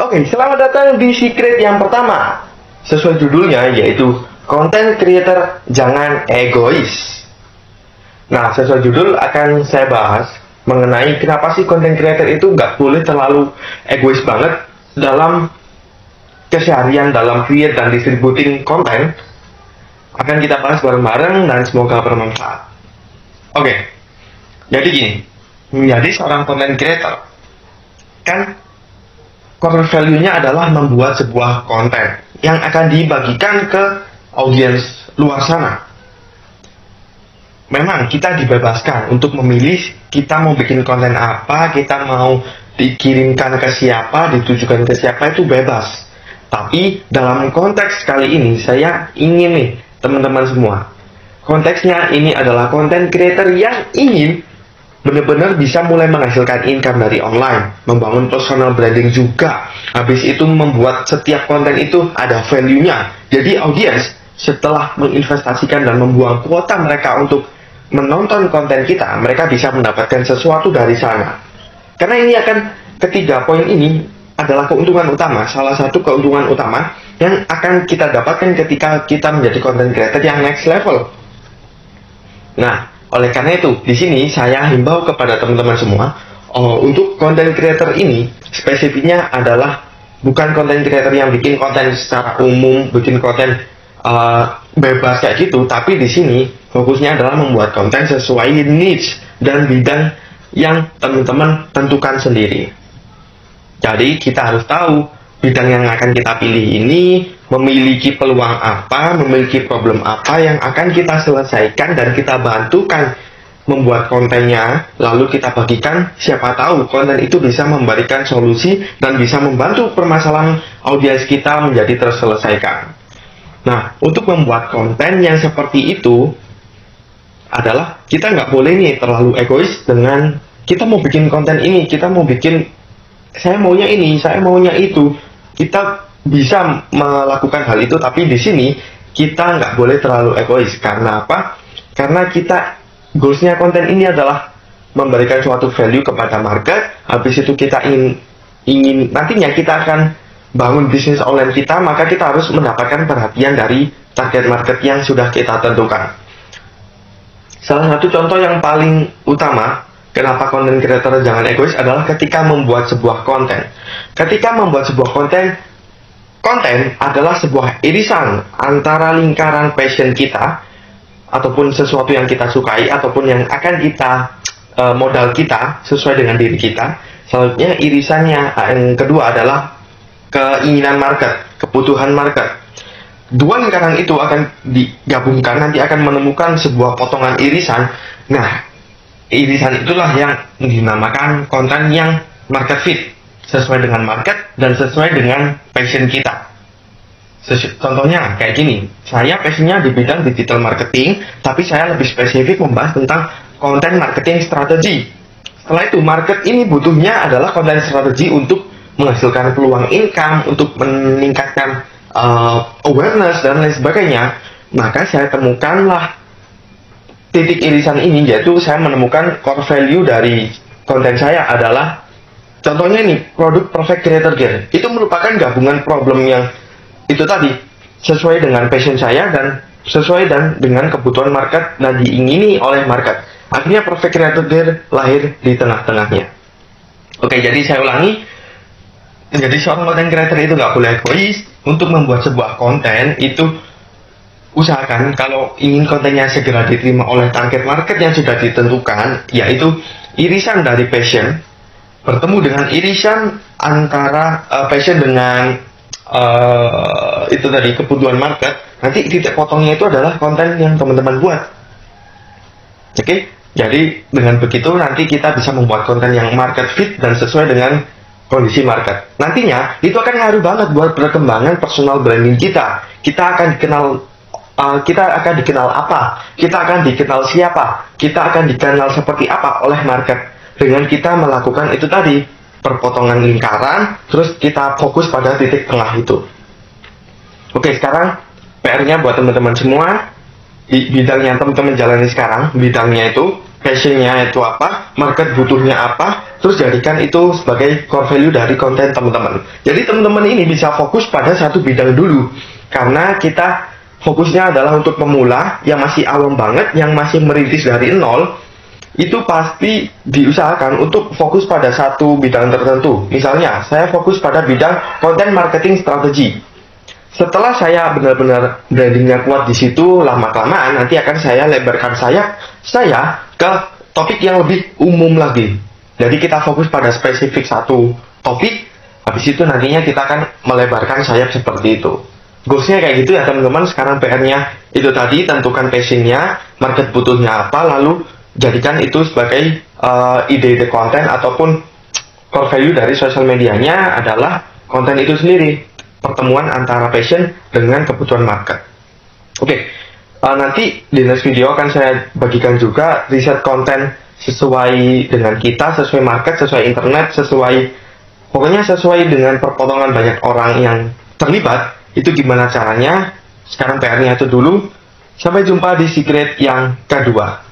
Oke, selamat datang di Secret yang pertama. Sesuai judulnya, yaitu Content Creator Jangan Egois. Nah, sesuai judul akan saya bahas mengenai kenapa sih content creator itu nggak boleh terlalu egois banget dalam keseharian, dalam create dan distributing konten. Akan kita bahas bareng-bareng dan semoga bermanfaat. Oke, jadi gini, menjadi seorang content creator, kan core value-nya adalah membuat sebuah konten yang akan dibagikan ke audiens luar sana. Memang kita dibebaskan untuk memilih kita mau bikin konten apa, kita mau dikirimkan ke siapa, ditujukan ke siapa, itu bebas. Tapi dalam konteks kali ini saya ingin nih teman-teman semua, konteksnya ini adalah content creator yang ingin benar-benar bisa mulai menghasilkan income dari online, membangun personal branding juga. Habis itu membuat setiap konten itu ada value-nya. Jadi audiens setelah menginvestasikan dan membuang kuota mereka untuk menonton konten kita, mereka bisa mendapatkan sesuatu dari sana. Karena ini akan ketiga poin ini adalah keuntungan utama, salah satu keuntungan utama yang akan kita dapatkan ketika kita menjadi content creator yang next level. Nah, oleh karena itu, di sini saya himbau kepada teman-teman semua, untuk content creator ini spesifiknya adalah bukan content creator yang bikin konten secara umum, bikin konten bebas kayak gitu, tapi di sini fokusnya adalah membuat konten sesuai niche dan bidang yang teman-teman tentukan sendiri. Jadi kita harus tahu bidang yang akan kita pilih ini memiliki peluang apa, memiliki problem apa yang akan kita selesaikan dan kita bantukan membuat kontennya, lalu kita bagikan, siapa tahu konten itu bisa memberikan solusi dan bisa membantu permasalahan audiens kita menjadi terselesaikan. Nah, untuk membuat konten yang seperti itu adalah kita nggak boleh nih terlalu egois dengan kita mau bikin konten ini, kita mau bikin, saya maunya ini, saya maunya itu. Kita bisa melakukan hal itu, tapi di sini kita nggak boleh terlalu egois. Karena apa? Karena kita goalsnya konten ini adalah memberikan suatu value kepada market. Habis itu kita ingin nantinya kita akan bangun bisnis online kita, maka kita harus mendapatkan perhatian dari target market yang sudah kita tentukan. Salah satu contoh yang paling utama kenapa content creator jangan egois adalah ketika membuat sebuah konten. Ketika membuat sebuah konten adalah sebuah irisan antara lingkaran passion kita ataupun sesuatu yang kita sukai ataupun yang akan kita modal kita sesuai dengan diri kita. Selanjutnya irisannya yang kedua adalah keinginan market, kebutuhan market. Dua lingkaran itu akan digabungkan, nanti akan menemukan sebuah potongan irisan. Nah, irisan itulah yang dinamakan konten yang market fit, sesuai dengan market dan sesuai dengan passion kita. Contohnya kayak gini, saya passionnya di bidang digital marketing, tapi saya lebih spesifik membahas tentang konten marketing strategi. Setelah itu, market ini butuhnya adalah konten strategi untuk menghasilkan peluang income, untuk meningkatkan awareness dan lain sebagainya. Maka saya temukanlah titik irisan ini, yaitu saya menemukan core value dari konten saya adalah, contohnya ini, produk Perfect Creator Gear. Itu merupakan gabungan problem yang itu tadi, sesuai dengan passion saya dan sesuai dengan kebutuhan market dan diingini oleh market. Akhirnya Perfect Creator Gear lahir di tengah-tengahnya. Oke, jadi saya ulangi, jadi seorang content creator itu nggak boleh egois. Untuk membuat sebuah konten itu usahakan kalau ingin kontennya segera diterima oleh target market yang sudah ditentukan, yaitu irisan dari passion bertemu dengan irisan antara passion dengan itu tadi kebutuhan market. Nanti titik potongnya itu adalah konten yang teman-teman buat. Oke, jadi dengan begitu nanti kita bisa membuat konten yang market fit dan sesuai dengan kondisi market. Nantinya itu akan ngaruh banget buat perkembangan personal branding kita. Kita akan dikenal apa, kita akan dikenal siapa, kita akan dikenal seperti apa oleh market dengan kita melakukan itu tadi, perpotongan lingkaran, terus kita fokus pada titik tengah itu. Oke, sekarang PR-nya buat teman-teman semua di bidang yang teman-teman jalani sekarang, bidangnya itu passionnya itu apa, market butuhnya apa, terus jadikan itu sebagai core value dari konten teman-teman. Jadi teman-teman ini bisa fokus pada satu bidang dulu, karena kita fokusnya adalah untuk pemula yang masih awam banget, yang masih merintis dari nol. Itu pasti diusahakan untuk fokus pada satu bidang tertentu. Misalnya, saya fokus pada bidang konten marketing strategi. Setelah saya benar-benar brandingnya kuat di situ, lama-kelamaan nanti akan saya lebarkan sayap saya ke topik yang lebih umum lagi. Jadi kita fokus pada spesifik satu topik, habis itu nantinya kita akan melebarkan sayap seperti itu. Goalsnya kayak gitu ya teman-teman. Sekarang PR-nya itu tadi, tentukan passionnya, market butuhnya apa, lalu jadikan itu sebagai ide-ide konten ataupun core value dari sosial medianya adalah konten itu sendiri, pertemuan antara passion dengan kebutuhan market. Oke, nanti di next video akan saya bagikan juga riset konten sesuai dengan kita, sesuai market, sesuai internet, pokoknya sesuai dengan perpotongan banyak orang yang terlibat. Itu gimana caranya. Sekarang PR-nya itu dulu. Sampai jumpa di secret yang kedua.